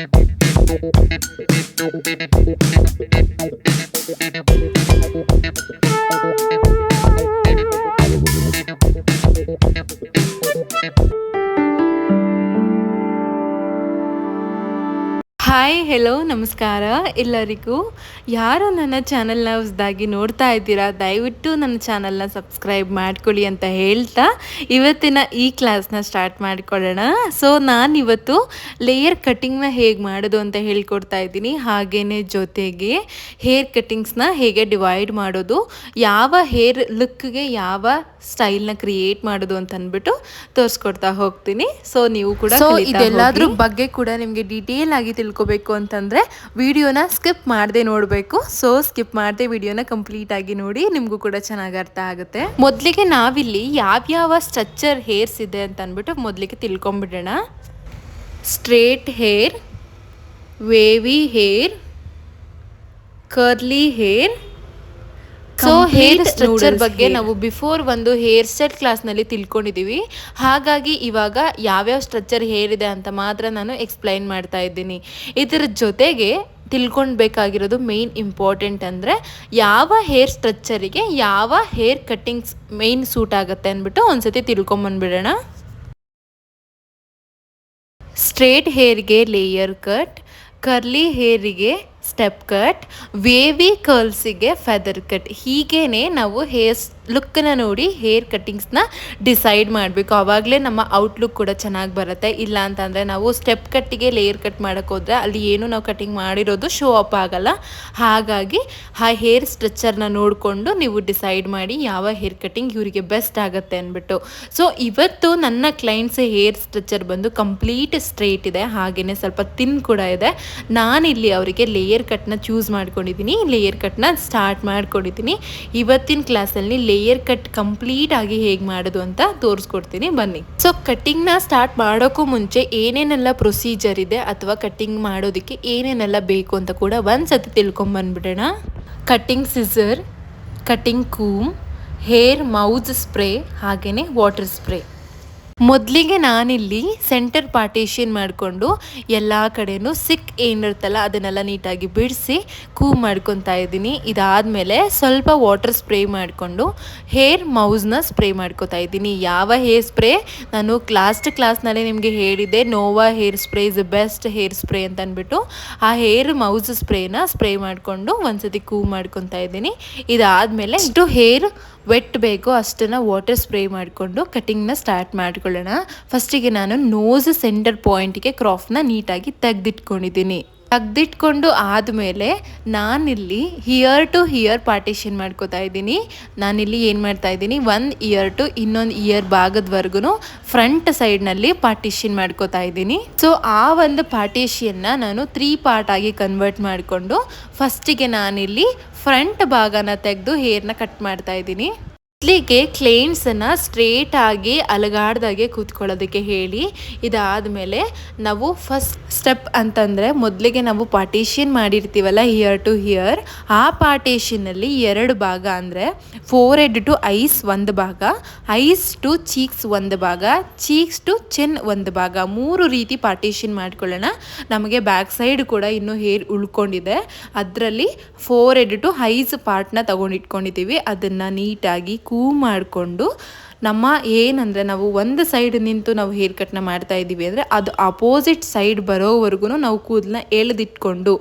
Hi hello ನಮಸ್ಕಾರ ಎಲ್ಲರಿಗೂ. ಯಾರು ನನ್ನ ಚಾನಲ್ನ ಹೊಸದಾಗಿ ನೋಡ್ತಾ ಇದ್ದೀರಾ, ದಯವಿಟ್ಟು ನನ್ನ ಚಾನಲ್ನ ಸಬ್ಸ್ಕ್ರೈಬ್ ಮಾಡ್ಕೊಳ್ಳಿ ಅಂತ ಹೇಳ್ತಾ ಇವತ್ತಿನ ಈ ಕ್ಲಾಸ್ನ ಸ್ಟಾರ್ಟ್ ಮಾಡಿಕೊಳ್ಳೋಣ. ಸೊ ನಾನಿವತ್ತು ಲೇಯರ್ ಕಟ್ಟಿಂಗ್ನ ಹೇಗೆ ಮಾಡೋದು ಅಂತ ಹೇಳ್ಕೊಡ್ತಾ ಇದ್ದೀನಿ. ಹಾಗೆಯೇ ಜೊತೆಗೆ ಹೇರ್ ಕಟ್ಟಿಂಗ್ಸ್ನ ಹೇಗೆ ಡಿವೈಡ್ ಮಾಡೋದು, ಯಾವ ಹೇರ್ ಲುಕ್ಗೆ ಯಾವ ಸ್ಟೈಲ್ನ ಕ್ರಿಯೇಟ್ ಮಾಡೋದು ಅಂತ ಅಂದ್ಬಿಟ್ಟು ತೋರಿಸ್ಕೊಡ್ತಾ ಹೋಗ್ತೀನಿ. ಸೊ ನೀವು ಕೂಡ ಇದೆಲ್ಲದ್ರ ಬಗ್ಗೆ ಕೂಡ ನಿಮಗೆ ಡೀಟೇಲ್ ಆಗಿ ತಿಳ್ಕೊಬೇಕು ಅಂತಂದರೆ ವಿಡಿಯೋನ ಸ್ಕಿಪ್ ಮಾಡದೆ ನೋಡಬೇಕು. ಸೊ ಸ್ಕಿಪ್ ಮಾಡದೆ ವಿಡಿಯೋನ ಕಂಪ್ಲೀಟ್ ಆಗಿ ನೋಡಿ, ನಿಮಗೂ ಕೂಡ ಚೆನ್ನಾಗಿ ಅರ್ಥ ಆಗುತ್ತೆ. ಮೊದಲಿಗೆ ನಾವಿಲ್ಲಿ ಯಾವ್ಯಾವ ಸ್ಟ್ರಕ್ಚರ್ ಹೇರ್ಸ್ ಇದೆ ಅಂತ ಅಂದ್ಬಿಟ್ಟು ಮೊದಲಿಗೆ ತಿಳ್ಕೊಂಬಿಡೋಣ. Straight hair, wavy hair, curly hair. So hair structure ಬಗ್ಗೆ ನಾವು ಬಿಫೋರ್ ಒಂದು ಹೇರ್ ಸ್ಟೈಲ್ ಕ್ಲಾಸ್ನಲ್ಲಿ ತಿಳ್ಕೊಂಡಿದ್ದೀವಿ. ಹಾಗಾಗಿ ಇವಾಗ ಯಾವ್ಯಾವ ಸ್ಟ್ರಕ್ಚರ್ ಹೇರ್ ಇದೆ ಅಂತ ಮಾತ್ರ ನಾನು ಎಕ್ಸ್ಪ್ಲೈನ್ ಮಾಡ್ತಾ ಇದ್ದೀನಿ. ಇದರ ಜೊತೆಗೆ ತಿಳ್ಕೊಳ್ಬೇಕಾಗಿರೋದು ಮೇನ್ ಇಂಪಾರ್ಟೆಂಟ್ ಅಂದರೆ ಯಾವ ಹೇರ್ ಸ್ಟ್ರಕ್ಚರಿಗೆ ಯಾವ ಹೇರ್ ಕಟ್ಟಿಂಗ್ಸ್ ಮೇನ್ ಸೂಟ್ ಆಗುತ್ತೆ ಅಂದ್ಬಿಟ್ಟು ಒಂದ್ಸತಿ ತಿಳ್ಕೊಂಬಂದ್ಬಿಡೋಣ. ಸ್ಟ್ರೇಟ್ ಹೇರ್ಗೆ ಲೇಯರ್ ಕಟ್, ಕರ್ಲಿ ಹೇರಿಗೆ ಸ್ಟೆಪ್ ಕಟ್, ವೇವಿ ಕರ್ಲ್ಸಿಗೆ ಫೆದರ್ ಕಟ್. ಹೀಗೇ ನಾವು ಹೇರ್ ಲುಕ್ಕನ್ನ ನೋಡಿ ಹೇರ್ ಕಟ್ಟಿಂಗ್ಸ್ನ ಡಿಸೈಡ್ ಮಾಡಬೇಕು. ಆವಾಗಲೇ ನಮ್ಮ ಔಟ್ಲುಕ್ ಕೂಡ ಚೆನ್ನಾಗಿ ಬರುತ್ತೆ. ಇಲ್ಲ ಅಂತಂದರೆ ನಾವು ಸ್ಟೆಪ್ ಕಟ್ಟಿಗೆ ಲೇಯರ್ ಕಟ್ ಮಾಡೋಕ್ಕೆ ಹೋದರೆ ಅಲ್ಲಿ ಏನು ನಾವು ಕಟ್ಟಿಂಗ್ ಮಾಡಿರೋದು ಶೋ ಅಪ್ ಆಗಲ್ಲ. ಹಾಗಾಗಿ ಆ ಹೇರ್ ಸ್ಟ್ರಕ್ಚರ್ನ ನೋಡಿಕೊಂಡು ನೀವು ಡಿಸೈಡ್ ಮಾಡಿ ಯಾವ ಹೇರ್ ಕಟ್ಟಿಂಗ್ ಇವರಿಗೆ ಬೆಸ್ಟ್ ಆಗುತ್ತೆ ಅಂದ್ಬಿಟ್ಟು. ಸೊ ಇವತ್ತು ನನ್ನ ಕ್ಲೈಂಟ್ಸ್ ಹೇರ್ ಸ್ಟ್ರಕ್ಚರ್ ಬಂದು ಕಂಪ್ಲೀಟ್ ಸ್ಟ್ರೇಟ್ ಇದೆ, ಹಾಗೆಯೇ ಸ್ವಲ್ಪ ತಿನ್ ಕೂಡ ಇದೆ. ನಾನಿಲ್ಲಿ ಅವರಿಗೆ ಲೇಯರ್ ಕಟ್ನ ಚೂಸ್ ಮಾಡ್ಕೊಂಡಿದ್ದೀನಿ, ಲೇಯರ್ ಕಟ್ನ ಸ್ಟಾರ್ಟ್ ಮಾಡ್ಕೊಂಡಿದ್ದೀನಿ. ಇವತ್ತಿನ ಕ್ಲಾಸಲ್ಲಿ ಲೇಯರ್ ಕಟ್ ಕಂಪ್ಲೀಟ್ ಆಗಿ ಹೇಗೆ ಮಾಡೋದು ಅಂತ ತೋರಿಸ್ಕೊಡ್ತೀನಿ, ಬನ್ನಿ. ಸೊ ಕಟ್ಟಿಂಗ್ನ ಸ್ಟಾರ್ಟ್ ಮಾಡೋಕ್ಕೂ ಮುಂಚೆ ಏನೇನೆಲ್ಲ ಪ್ರೊಸೀಜರ್ ಇದೆ ಅಥವಾ ಕಟ್ಟಿಂಗ್ ಮಾಡೋದಕ್ಕೆ ಏನೇನೆಲ್ಲ ಬೇಕು ಅಂತ ಕೂಡ ಒಂದ್ಸತಿ ತಿಳ್ಕೊಂಬಂದ್ಬಿಡೋಣ. Cutting scissor, cutting ಕೂಮ್, hair mouse spray, ಹಾಗೆಯೇ ವಾಟರ್ ಸ್ಪ್ರೇ. ಮೊದಲಿಗೆ ನಾನಿಲ್ಲಿ ಸೆಂಟರ್ ಪಾರ್ಟೇಷನ್ ಮಾಡಿಕೊಂಡು ಎಲ್ಲ ಕಡೆಯೂ ಸಿಕ್ ಏನಿರುತ್ತಲ್ಲ ಅದನ್ನೆಲ್ಲ ನೀಟಾಗಿ ಬಿಡಿಸಿ ಕೂಮ್ ಮಾಡ್ಕೊತಾ ಇದ್ದೀನಿ. ಇದಾದಮೇಲೆ ಸ್ವಲ್ಪ ವಾಟರ್ ಸ್ಪ್ರೇ ಮಾಡಿಕೊಂಡು ಹೇರ್ ಮೌಸ್ನ ಸ್ಪ್ರೇ ಮಾಡ್ಕೊತಾ ಇದ್ದೀನಿ. ಯಾವ ಹೇರ್ ಸ್ಪ್ರೇ ನಾನು ಲಾಸ್ಟ್ ಕ್ಲಾಸ್ನಲ್ಲಿ ನಿಮಗೆ ಹೇಳಿದ್ದೆ, Nova hair spray is best hair spray ಅಂತ ಅಂದ್ಬಿಟ್ಟು ಆ ಹೇರ್ ಮೌಸ್ ಸ್ಪ್ರೇನ ಸ್ಪ್ರೇ ಮಾಡಿಕೊಂಡು ಒಂದ್ಸತಿ ಕೂಮ್ ಮಾಡ್ಕೊತಾ ಇದ್ದೀನಿ. ಇದಾದಮೇಲೆ ಇಷ್ಟು ಹೇರ್ ವೆಟ್ ಬೇಕೋ ಅಷ್ಟನ್ನು ವಾಟರ್ ಸ್ಪ್ರೇ ಮಾಡಿಕೊಂಡು ಕಟ್ಟಿಂಗ್ನ ಸ್ಟಾರ್ಟ್ ಮಾಡ್ಕೊಳ್ಳೋಣ. ಫಸ್ಟಿಗೆ ನಾನು ನೋಸ್ ಸೆಂಟರ್ ಪಾಯಿಂಟ್ಗೆ ಕ್ರಾಫ್ನ ನೀಟಾಗಿ ತೆಗೆದಿಟ್ಕೊಂಡು ಆದಮೇಲೆ ನಾನಿಲ್ಲಿ ಹಿಯರ್ ಟು ಹಿಯರ್ ಪಾರ್ಟಿಷನ್ ಮಾಡ್ಕೋತಾ ಇದ್ದೀನಿ. ನಾನಿಲ್ಲಿ ಏನು ಮಾಡ್ತಾ ಇದ್ದೀನಿ, ಒಂದು ಇಯರ್ ಟು ಇನ್ನೊಂದು ಇಯರ್ ಭಾಗದವರೆಗೂ ಫ್ರಂಟ್ ಸೈಡ್ನಲ್ಲಿ ಪಾರ್ಟಿಷನ್ ಮಾಡ್ಕೋತಾ ಇದ್ದೀನಿ. ಸೊ ಆ ಒಂದು ಪಾರ್ಟಿಷನ್ನ ನಾನು 3 ಪಾರ್ಟ್ ಆಗಿ ಕನ್ವರ್ಟ್ ಮಾಡಿಕೊಂಡು ಫಸ್ಟಿಗೆ ನಾನಿಲ್ಲಿ ಫ್ರಂಟ್ ಭಾಗನ ತೆಗೆದು ಹೇರ್ನ ಕಟ್ ಮಾಡ್ತಾ ಇದ್ದೀನಿ. ಮೊದಲಿಗೆ ಕ್ಲೈಂಟ್ಸನ್ನು ಸ್ಟ್ರೇಟ್ ಆಗಿ ಅಲಗಾಡ್ದಾಗೆ ಕೂತ್ಕೊಳ್ಳೋದಕ್ಕೆ ಹೇಳಿ. ಇದಾದಮೇಲೆ ನಾವು ಫಸ್ಟ್ ಸ್ಟೆಪ್ ಅಂತಂದರೆ ಮೊದಲಿಗೆ ನಾವು ಪಾರ್ಟೇಷನ್ ಮಾಡಿರ್ತೀವಲ್ಲ ಹಿಯರ್ ಟು ಹಿಯರ್, ಆ ಪಾರ್ಟೇಷನಲ್ಲಿ 2 ಭಾಗ ಅಂದರೆ ಫೋರ್ ಹೆಡ್ ಟು ಐಸ್ ಒಂದು ಭಾಗ, ಐಸ್ ಟು ಚೀಕ್ಸ್ ಒಂದು ಭಾಗ, ಚೀಕ್ಸ್ ಟು ಚಿನ್ ಒಂದು ಭಾಗ, 3 ರೀತಿ ಪಾರ್ಟೇಷನ್ ಮಾಡ್ಕೊಳ್ಳೋಣ. ನಮಗೆ ಬ್ಯಾಕ್ ಸೈಡ್ ಕೂಡ ಇನ್ನೂ ಹೇರ್ ಉಳ್ಕೊಂಡಿದೆ, ಅದರಲ್ಲಿ ಫೋರ್ ಹೆಡ್ ಟು ಐಸ್ ಪಾರ್ಟ್ನ ತೊಗೊಂಡಿಟ್ಕೊಂಡಿದ್ದೀವಿ. ಅದನ್ನು ನೀಟಾಗಿ ಕೂಮ್ ಮಾಡಿಕೊಂಡು ನಮ್ಮ ಏನಂದರೆ ನಾವು ಒಂದು ಸೈಡ್ ನಿಂತು ನಾವು ಹೇರ್ ಕಟ್ನ ಮಾಡ್ತಾ ಇದ್ದೀವಿ ಅಂದರೆ ಅದು ಅಪೋಸಿಟ್ ಸೈಡ್ ಬರೋವರೆಗೂ ನಾವು ಕೂದಲನ್ನ ಎಳೆದಿಟ್ಕೊಂಡು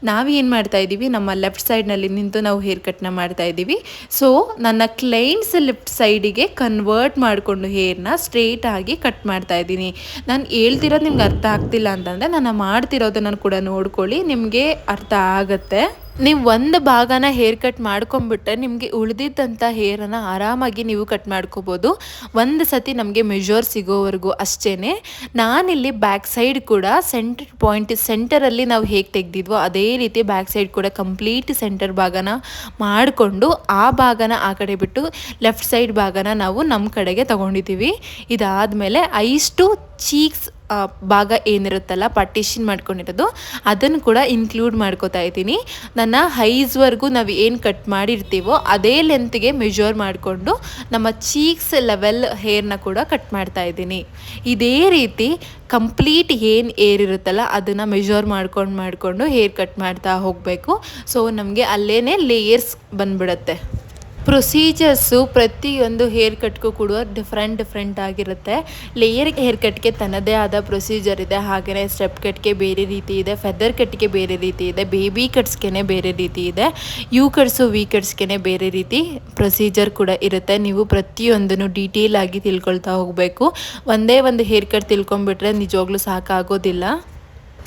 ನಾವೇನು ಮಾಡ್ತಾ ಇದ್ದೀವಿ, ನಮ್ಮ ಲೆಫ್ಟ್ ಸೈಡ್ನಲ್ಲಿ ನಿಂತು ನಾವು ಹೇರ್ ಕಟ್ನ ಮಾಡ್ತಾ ಇದ್ದೀವಿ. ಸೊ ನನ್ನ ಕ್ಲೈಂಟ್ಸ್ ಲೆಫ್ಟ್ ಸೈಡಿಗೆ ಕನ್ವರ್ಟ್ ಮಾಡಿಕೊಂಡು ಹೇರ್ನ ಸ್ಟ್ರೇಟ್ ಆಗಿ ಕಟ್ ಮಾಡ್ತಾ ಇದ್ದೀನಿ. ನಾನು ಹೇಳ್ತಿರೋದು ನಿಮ್ಗೆ ಅರ್ಥ ಆಗ್ತಿಲ್ಲ ಅಂತಂದರೆ ನಾನು ಮಾಡ್ತಿರೋದನ್ನು ಕೂಡ ನೋಡ್ಕೊಳ್ಳಿ, ನಿಮಗೆ ಅರ್ಥ ಆಗುತ್ತೆ. ನೀವು ಒಂದು ಭಾಗನ ಹೇರ್ ಕಟ್ ಮಾಡ್ಕೊಂಬಿಟ್ರೆ ನಿಮಗೆ ಉಳಿದಿದ್ದಂಥ ಹೇರನ್ನು ಆರಾಮಾಗಿ ನೀವು ಕಟ್ ಮಾಡ್ಕೋಬೋದು, ಒಂದು ಸತಿ ನಮಗೆ ಮೆಜರ್ ಸಿಗೋವರೆಗೂ ಅಷ್ಟೇ. ನಾನಿಲ್ಲಿ ಬ್ಯಾಕ್ ಸೈಡ್ ಕೂಡ ಸೆಂಟರ್ ಪಾಯಿಂಟ್ ಸೆಂಟರಲ್ಲಿ ನಾವು ಹೇಗೆ ತೆಗೆದಿದ್ವೋ ಅದೇ ರೀತಿ ಬ್ಯಾಕ್ ಸೈಡ್ ಕೂಡ ಕಂಪ್ಲೀಟ್ ಸೆಂಟರ್ ಭಾಗನ ಮಾಡಿಕೊಂಡು ಆ ಭಾಗನ ಆ ಕಡೆ ಬಿಟ್ಟು ಲೆಫ್ಟ್ ಸೈಡ್ ಭಾಗನ ನಾವು ನಮ್ಮ ಕಡೆಗೆ ತೊಗೊಂಡಿದ್ದೀವಿ. ಇದಾದಮೇಲೆ ಐಸ್ ಟು ಚೀಕ್ಸ್ ಭಾಗ ಏನಿರುತ್ತಲ್ಲ ಪಾರ್ಟಿಷನ್ ಮಾಡ್ಕೊಂಡಿರೋದು ಅದನ್ನು ಕೂಡ ಇನ್ಕ್ಲೂಡ್ ಮಾಡ್ಕೋತಾ ಇದ್ದೀನಿ. ನನ್ನ ಹೈಸ್ವರೆಗೂ ನಾವು ಏನು ಕಟ್ ಮಾಡಿರ್ತೀವೋ ಅದೇ ಲೆಂತ್ಗೆ ಮೆಜರ್ ಮಾಡಿಕೊಂಡು ನಮ್ಮ ಚೀಕ್ಸ್ ಲೆವೆಲ್ ಹೇರ್ನ ಕೂಡ ಕಟ್ ಮಾಡ್ತಾ ಇದ್ದೀನಿ. ಇದೇ ರೀತಿ ಕಂಪ್ಲೀಟ್ ಏನು ಏರ್ ಇರುತ್ತಲ್ಲ ಅದನ್ನು ಮೆಜರ್ ಮಾಡಿಕೊಂಡು ಹೇರ್ ಕಟ್ ಮಾಡ್ತಾ ಹೋಗಬೇಕು. ಸೊ ನಮಗೆ ಅಲ್ಲೇ ಲೇಯರ್ಸ್ ಬಂದ್ಬಿಡುತ್ತೆ. ಪ್ರೊಸೀಜರ್ಸು ಪ್ರತಿಯೊಂದು ಹೇರ್ ಕಟ್ಗೂ ಕೂಡ ಡಿಫ್ರೆಂಟ್ ಆಗಿರುತ್ತೆ. ಲೇಯರ್ ಹೇರ್ ಕಟ್ಗೆ ತನ್ನದೇ ಆದ ಪ್ರೊಸೀಜರ್ ಇದೆ. ಹಾಗೆಯೇ ಸ್ಟೆಪ್ ಕಟ್ಗೆ ಬೇರೆ ರೀತಿ ಇದೆ, ಫೆದರ್ ಕಟ್ಗೆ ಬೇರೆ ರೀತಿ ಇದೆ, ಬೇಬಿ ಕಟ್ಸ್ಗೆ ಬೇರೆ ರೀತಿ ಇದೆ, ಯು ಕಟ್ಸು ವಿ ಕಟ್ಸ್ಗೆ ಬೇರೆ ರೀತಿ ಪ್ರೊಸೀಜರ್ ಕೂಡ ಇರುತ್ತೆ. ನೀವು ಪ್ರತಿಯೊಂದನ್ನು ಡೀಟೇಲ್ ಆಗಿ ತಿಳ್ಕೊಳ್ತಾ ಹೋಗಬೇಕು. ಒಂದೇ ಒಂದು ಹೇರ್ ಕಟ್ ತಿಳ್ಕೊಂಬಿಟ್ರೆ ನಿಜವಾಗ್ಲೂ ಸಾಕಾಗೋದಿಲ್ಲ.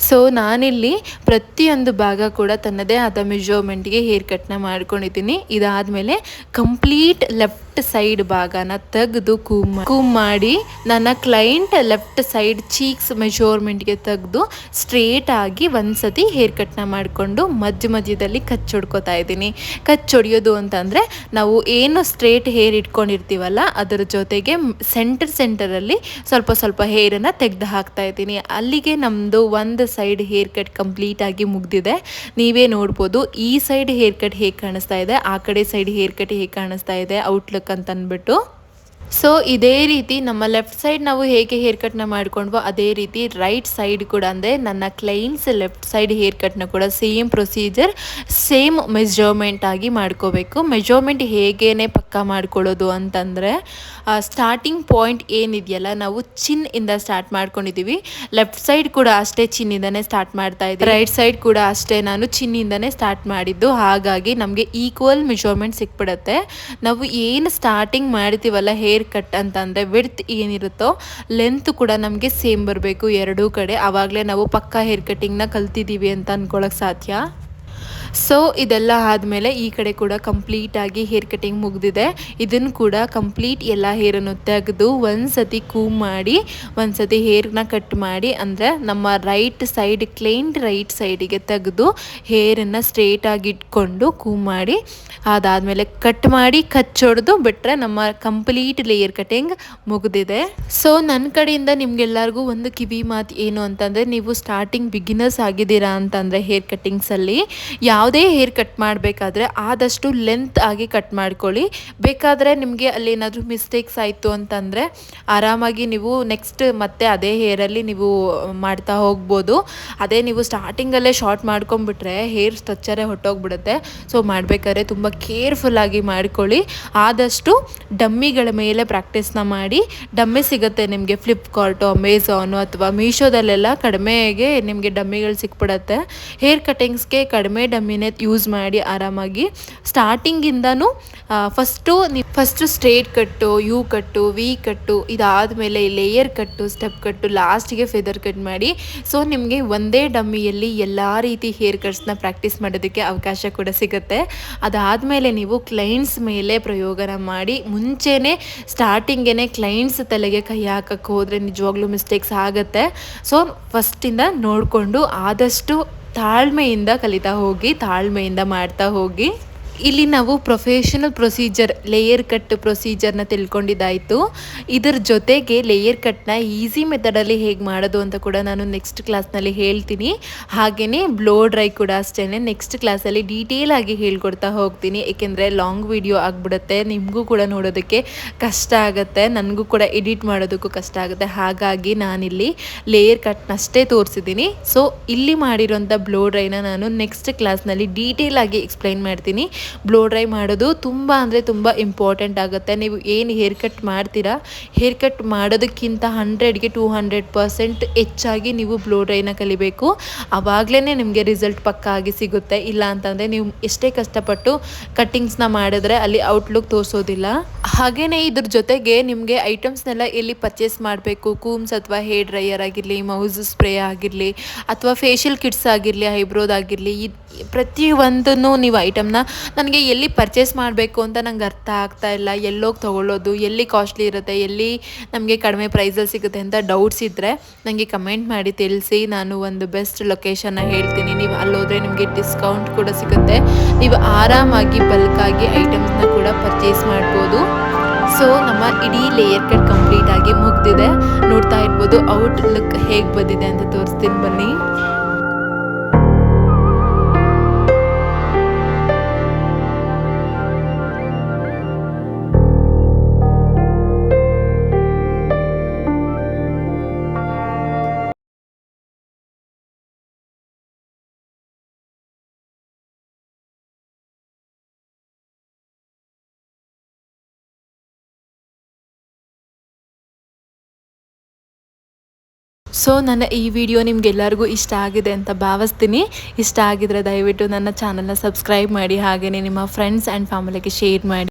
ಸೊ ನಾನಿಲ್ಲಿ ಪ್ರತಿಯೊಂದು ಭಾಗ ಕೂಡ ತನ್ನದೇ ಆದ ಮೆಜರ್ಮೆಂಟ್ಗೆ ಹೇರ್ ಕಟ್ನ ಮಾಡ್ಕೊಂಡಿದ್ದೀನಿ. ಇದಾದಮೇಲೆ ಕಂಪ್ಲೀಟ್ ಲೆಫ್ಟ್ ಸೈಡ್ ಭಾಗನ ತೆಗೆದು ಕೂಮ್ ಮಾಡಿ ನನ್ನ ಕ್ಲೈಂಟ್ ಲೆಫ್ಟ್ ಸೈಡ್ ಚೀಕ್ಸ್ ಮೆಜರ್ಮೆಂಟ್ಗೆ ತೆಗೆದು ಸ್ಟ್ರೇಟ್ ಆಗಿ ಒಂದ್ಸತಿ ಹೇರ್ ಕಟ್ನ ಮಾಡಿಕೊಂಡು ಮಧ್ಯದಲ್ಲಿ ಕಚ್ಚೊಡ್ಕೋತಾ ಇದ್ದೀನಿ. ಕಚ್ಚೊಡಿಯೋದು ಅಂತಂದರೆ ನಾವು ಏನು ಸ್ಟ್ರೇಟ್ ಹೇರ್ ಇಟ್ಕೊಂಡಿರ್ತೀವಲ್ಲ ಅದರ ಜೊತೆಗೆ ಸೆಂಟರಲ್ಲಿ ಸ್ವಲ್ಪ ಹೇರನ್ನು ತೆಗೆದು ಹಾಕ್ತಾ ಇದ್ದೀನಿ. ಅಲ್ಲಿಗೆ ನಮ್ಮದು ಒಂದು ಸೈಡ್ ಹೇರ್ ಕಟ್ ಕಂಪ್ಲೀಟ್ ಆಗಿ ಮುಗ್ದಿದೆ. ನೀವೇ ನೋಡ್ಬೋದು ಈ ಸೈಡ್ ಹೇರ್ ಕಟ್ ಹೇಗೆ ಕಾಣಿಸ್ತಾ ಇದೆ, ಆ ಕಡೆ ಸೈಡ್ ಹೇರ್ ಕಟ್ ಹೇಗೆ ಕಾಣಿಸ್ತಾ ಇದೆ ಔಟ್ಲುಕ್ ಅಂತ ಅಂದ್ಬಿಟ್ಟು. ಸೊ ಇದೇ ರೀತಿ ನಮ್ಮ ಲೆಫ್ಟ್ ಸೈಡ್ ನಾವು ಹೇಗೆ ಹೇರ್ ಕಟ್ನ ಮಾಡ್ಕೊಂಡ್ವೋ ಅದೇ ರೀತಿ ರೈಟ್ ಸೈಡ್ ಕೂಡ ಅಂದರೆ ನನ್ನ ಕ್ಲೈಂಟ್ಸ್ ಲೆಫ್ಟ್ ಸೈಡ್ ಹೇರ್ ಕಟ್ನ ಕೂಡ ಸೇಮ್ ಪ್ರೊಸೀಜರ್ ಸೇಮ್ ಮೆಜರ್ಮೆಂಟ್ ಆಗಿ ಮಾಡ್ಕೋಬೇಕು. ಮೆಜರ್ಮೆಂಟ್ ಹೇಗೇನೆ ಪಕ್ಕ ಮಾಡ್ಕೊಳ್ಳೋದು ಅಂತಂದರೆ ಸ್ಟಾರ್ಟಿಂಗ್ ಪಾಯಿಂಟ್ ಏನಿದೆಯಲ್ಲ ನಾವು ಚಿನ್ ಇಂದ ಸ್ಟಾರ್ಟ್ ಮಾಡ್ಕೊಂಡಿದ್ದೀವಿ. ಲೆಫ್ಟ್ ಸೈಡ್ ಕೂಡ ಅಷ್ಟೇ ಚಿನ್ನಿಂದನೇ ಸ್ಟಾರ್ಟ್ ಮಾಡ್ತಾ ಇದ್ದೀವಿ, ರೈಟ್ ಸೈಡ್ ಕೂಡ ಅಷ್ಟೇ ನಾನು ಚಿನ್ನಿಂದನೇ ಸ್ಟಾರ್ಟ್ ಮಾಡಿದ್ದು. ಹಾಗಾಗಿ ನಮಗೆ ಈಕ್ವಲ್ ಮೆಜರ್ಮೆಂಟ್ ಸಿಕ್ಬಿಡುತ್ತೆ. ನಾವು ಏನು ಸ್ಟಾರ್ಟಿಂಗ್ ಮಾಡ್ತೀವಲ್ಲ ಹೇರ್ ಕಟ್ ಅಂತಂದರೆ ವಿಡ್ತ್ ಏನಿರುತ್ತೋ ಲೆಂತ್ ಕೂಡ ನಮಗೆ ಸೇಮ್ ಬರಬೇಕು ಎರಡೂ ಕಡೆ. ಆವಾಗಲೇ ನಾವು ಪಕ್ಕಾ ಹೇರ್ ಕಟ್ಟಿಂಗ್ನ ಕಲ್ತಿದ್ದೀವಿ ಅಂತ ಅಂದ್ಕೊಳ್ಳೋಕೆ ಸಾಧ್ಯ. ಸೊ ಇದೆಲ್ಲ ಆದಮೇಲೆ ಈ ಕಡೆ ಕೂಡ ಕಂಪ್ಲೀಟಾಗಿ ಹೇರ್ ಕಟ್ಟಿಂಗ್ ಮುಗಿದಿದೆ. ಇದನ್ನು ಕೂಡ ಕಂಪ್ಲೀಟ್ ಎಲ್ಲ ಹೇರನ್ನು ತೆಗೆದು ಒಂದ್ಸತಿ ಕೂಮ್ ಮಾಡಿ ಒಂದ್ಸತಿ ಹೇರ್ನ ಕಟ್ ಮಾಡಿ, ಅಂದರೆ ನಮ್ಮ ರೈಟ್ ಸೈಡ್ ಕ್ಲೈಂಟ್ ರೈಟ್ ಸೈಡಿಗೆ ತೆಗೆದು ಹೇರನ್ನು ಸ್ಟ್ರೇಟಾಗಿ ಇಟ್ಕೊಂಡು ಕೂಮ್ ಮಾಡಿ ಅದಾದಮೇಲೆ ಕಟ್ ಮಾಡಿ ಕಚ್ಚೊಡೆದು ಬಿಟ್ಟರೆ ನಮ್ಮ ಕಂಪ್ಲೀಟ್ ಲೇಯರ್ ಕಟಿಂಗ್ ಮುಗಿದಿದೆ. ಸೊ ನನ್ನ ಕಡೆಯಿಂದ ನಿಮಗೆಲ್ಲರಿಗೂ ಒಂದು ಕಿವಿ ಮಾತು ಏನು ಅಂತಂದರೆ, ನೀವು ಸ್ಟಾರ್ಟಿಂಗ್ ಬಿಗಿನರ್ಸ್ ಆಗಿದ್ದೀರಾ ಅಂತಂದರೆ ಹೇರ್ ಕಟ್ಟಿಂಗ್ಸಲ್ಲಿ ಯಾವುದೇ ಹೇರ್ ಕಟ್ ಮಾಡಬೇಕಾದ್ರೆ ಆದಷ್ಟು ಲೆಂತ್ ಆಗಿ ಕಟ್ ಮಾಡ್ಕೊಳ್ಳಿ. ಬೇಕಾದರೆ ನಿಮಗೆ ಅಲ್ಲಿ ಏನಾದರೂ ಮಿಸ್ಟೇಕ್ಸ್ ಆಯಿತು ಅಂತಂದರೆ ಆರಾಮಾಗಿ ನೀವು ನೆಕ್ಸ್ಟ್ ಮತ್ತೆ ಅದೇ ಹೇರಲ್ಲಿ ನೀವು ಮಾಡ್ತಾ ಹೋಗ್ಬೋದು. ಅದೇ ನೀವು ಸ್ಟಾರ್ಟಿಂಗಲ್ಲೇ ಶಾರ್ಟ್ ಮಾಡ್ಕೊಂಬಿಟ್ರೆ ಹೇರ್ ಸ್ಟ್ರಕ್ಚರೇ ಹೊಟ್ಟೋಗ್ಬಿಡುತ್ತೆ. ಸೊ ಮಾಡಬೇಕಾದ್ರೆ ತುಂಬ ಕೇರ್ಫುಲ್ಲಾಗಿ ಮಾಡ್ಕೊಳ್ಳಿ. ಆದಷ್ಟು ಡಮ್ಮಿಗಳ ಮೇಲೆ ಪ್ರಾಕ್ಟೀಸ್ನ ಮಾಡಿ. ಡಮ್ಮಿ ಸಿಗುತ್ತೆ ನಿಮಗೆ ಫ್ಲಿಪ್ಕಾರ್ಟು, ಅಮೆಝಾನು ಅಥವಾ ಮೀಶೋದಲ್ಲೆಲ್ಲ ಕಡಿಮೆಗೆ ನಿಮಗೆ ಡಮ್ಮಿಗಳು ಸಿಕ್ಬಿಡತ್ತೆ. ಹೇರ್ ಕಟಿಂಗ್ಸ್ಗೆ ಕಡಿಮೆ ಡಮ್ಮಿನೇ ಯೂಸ್ ಮಾಡಿ ಆರಾಮಾಗಿ. ಸ್ಟಾರ್ಟಿಂಗಿಂದನೂ ಫಸ್ಟು ಸ್ಟ್ರೇಟ್ ಕಟ್ಟು, ಯು ಕಟ್ಟು, ವಿ ಕಟ್ಟು, ಇದಾದಮೇಲೆ ಲೇಯರ್ ಕಟ್ಟು, ಸ್ಟೆಪ್ ಕಟ್ಟು, ಲಾಸ್ಟಿಗೆ ಫೆದರ್ ಕಟ್ ಮಾಡಿ. ಸೊ ನಿಮಗೆ ಒಂದೇ ಡಮ್ಮಿಯಲ್ಲಿ ಎಲ್ಲ ರೀತಿ ಹೇರ್ ಕಟ್ಸ್ನ ಪ್ರಾಕ್ಟೀಸ್ ಮಾಡೋದಕ್ಕೆ ಅವಕಾಶ ಕೂಡ ಸಿಗುತ್ತೆ. ಅದಾದಮೇಲೆ ನೀವು ಕ್ಲೈಂಟ್ಸ್ ಮೇಲೆ ಪ್ರಯೋಗನ ಮಾಡಿ. ಮುಂಚೆನೇ ಸ್ಟಾರ್ಟಿಂಗೇ ಕ್ಲೈಂಟ್ಸ್ ತಲೆಗೆ ಕೈ ಹಾಕಕ್ಕೆ ಹೋದರೆ ನಿಜವಾಗ್ಲೂ ಮಿಸ್ಟೇಕ್ಸ್ ಆಗುತ್ತೆ. ಸೊ ಫಸ್ಟಿಂದ ನೋಡಿಕೊಂಡು ಆದಷ್ಟು ತಾಳ್ಮೆಯಿಂದ ಕಲಿತಾ ಹೋಗಿ, ತಾಳ್ಮೆಯಿಂದ ಮಾಡ್ತಾ ಹೋಗಿ. ಇಲ್ಲಿ ನಾವು ಪ್ರೊಫೆಷನಲ್ ಪ್ರೊಸೀಜರ್ ಲೇಯರ್ ಕಟ್ ಪ್ರೊಸೀಜರ್ನ ತಿಳ್ಕೊಂಡಿದ್ದಾಯಿತು. ಇದರ ಜೊತೆಗೆ ಲೇಯರ್ ಕಟ್ನ ಈಸಿ ಮೆಥಡಲ್ಲಿ ಹೇಗೆ ಮಾಡೋದು ಅಂತ ಕೂಡ ನಾನು ನೆಕ್ಸ್ಟ್ ಕ್ಲಾಸ್ನಲ್ಲಿ ಹೇಳ್ತೀನಿ. ಹಾಗೆಯೇ ಬ್ಲೋ ಡ್ರೈ ಕೂಡ ಅಷ್ಟೇ ನೆಕ್ಸ್ಟ್ ಕ್ಲಾಸಲ್ಲಿ ಡೀಟೇಲ್ ಆಗಿ ಹೇಳ್ಕೊಡ್ತಾ ಹೋಗ್ತೀನಿ. ಏಕೆಂದರೆ ಲಾಂಗ್ ವಿಡಿಯೋ ಆಗಿಬಿಡುತ್ತೆ, ನಿಮಗೂ ಕೂಡ ನೋಡೋದಕ್ಕೆ ಕಷ್ಟ ಆಗುತ್ತೆ, ನನಗೂ ಕೂಡ ಎಡಿಟ್ ಮಾಡೋದಕ್ಕೂ ಕಷ್ಟ ಆಗುತ್ತೆ. ಹಾಗಾಗಿ ನಾನಿಲ್ಲಿ ಲೇಯರ್ ಕಟ್ನಷ್ಟೇ ತೋರಿಸಿದ್ದೀನಿ. ಸೊ ಇಲ್ಲಿ ಮಾಡಿರೋಂಥ ಬ್ಲೋ ಡ್ರೈನ ನಾನು ನೆಕ್ಸ್ಟ್ ಕ್ಲಾಸ್ನಲ್ಲಿ ಡೀಟೇಲ್ ಆಗಿ ಎಕ್ಸ್ಪ್ಲೈನ್ ಮಾಡ್ತೀನಿ. ಬ್ಲೋ ಡ್ರೈ ಮಾಡೋದು ತುಂಬ ಅಂದರೆ ತುಂಬ ಇಂಪಾರ್ಟೆಂಟ್ ಆಗುತ್ತೆ. ನೀವು ಏನು ಹೇರ್ ಕಟ್ ಮಾಡ್ತೀರಾ, ಹೇರ್ ಕಟ್ ಮಾಡೋದಕ್ಕಿಂತ 100ಗೆ 200% ಹೆಚ್ಚಾಗಿ ನೀವು ಬ್ಲೋ ಡ್ರೈನ ಕಲಿಬೇಕು. ಆವಾಗಲೇ ನಿಮಗೆ ರಿಸಲ್ಟ್ ಪಕ್ಕಾ ಆಗಿ ಸಿಗುತ್ತೆ. ಇಲ್ಲ ಅಂತಂದರೆ ನೀವು ಎಷ್ಟೇ ಕಷ್ಟಪಟ್ಟು ಕಟ್ಟಿಂಗ್ಸ್ನ ಮಾಡಿದ್ರೆ ಅಲ್ಲಿ ಔಟ್ಲುಕ್ ತೋರಿಸೋದಿಲ್ಲ. ಹಾಗೆಯೇ ಇದ್ರ ಜೊತೆಗೆ ನಿಮಗೆ ಐಟಮ್ಸ್ನೆಲ್ಲ ಎಲ್ಲಿ ಪರ್ಚೇಸ್ ಮಾಡಬೇಕು, ಕೂಮ್ಸ್ ಅಥವಾ ಹೇರ್ ಡ್ರೈಯರ್ ಆಗಿರಲಿ, ಮೌಸ್ ಸ್ಪ್ರೇ ಆಗಿರಲಿ ಅಥವಾ ಫೇಶಿಯಲ್ ಕಿಟ್ಸ್ ಆಗಿರಲಿ, ಐಬ್ರೋದಾಗಿರಲಿ, ಪ್ರತಿಯೊಂದನ್ನು ನೀವು ಐಟಮ್ನ ನನಗೆ ಎಲ್ಲಿ ಪರ್ಚೇಸ್ ಮಾಡಬೇಕು ಅಂತ ನಂಗೆ ಅರ್ಥ ಆಗ್ತಾ ಇಲ್ಲ, ಎಲ್ಲೋಗಿ ತೊಗೊಳ್ಳೋದು, ಎಲ್ಲಿ ಕಾಸ್ಟ್ಲಿ ಇರುತ್ತೆ, ಎಲ್ಲಿ ನಮಗೆ ಕಡಿಮೆ ಪ್ರೈಸಲ್ಲಿ ಸಿಗುತ್ತೆ ಅಂತ ಡೌಟ್ಸ್ ಇದ್ದರೆ ನನಗೆ ಕಮೆಂಟ್ ಮಾಡಿ ತಿಳಿಸಿ. ನಾನು ಒಂದು ಬೆಸ್ಟ್ ಲೊಕೇಶನ್ನ ಹೇಳ್ತೀನಿ. ನೀವು ಅಲ್ಲೋದ್ರೆ ನಿಮಗೆ ಡಿಸ್ಕೌಂಟ್ ಕೂಡ ಸಿಗುತ್ತೆ. ನೀವು ಆರಾಮಾಗಿ ಬಲ್ಕಾಗಿ ಐಟಮ್ಸ್ನ ಕೂಡ ಪರ್ಚೇಸ್ ಮಾಡ್ಬೋದು. ಸೊ ನಮ್ಮ ಇಡೀ ಲೇಯರ್ ಕಟ್ ಕಂಪ್ಲೀಟ್ ಆಗಿ ಮುಗ್ದಿದೆ. ನೋಡ್ತಾ ಇರ್ಬೋದು ಔಟ್ ಲುಕ್ ಹೇಗೆ ಬಂದಿದೆ ಅಂತ ತೋರಿಸ್ತೀನಿ ಬನ್ನಿ. ಸೊ ನನ್ನ ಈ ವಿಡಿಯೋ ನಿಮ್ಗೆಲ್ಲರಿಗೂ ಇಷ್ಟ ಆಗಿದೆ ಅಂತ ಭಾವಿಸ್ತೀನಿ. ಇಷ್ಟ ಆಗಿದ್ರೆ ದಯವಿಟ್ಟು ನನ್ನ ಚಾನಲ್ನ ಸಬ್ಸ್ಕ್ರೈಬ್ ಮಾಡಿ, ಹಾಗೆಯೇ ನಿಮ್ಮ ಫ್ರೆಂಡ್ಸ್ ಆ್ಯಂಡ್ ಫ್ಯಾಮಿಲಿಗೆ ಶೇರ್ ಮಾಡಿ.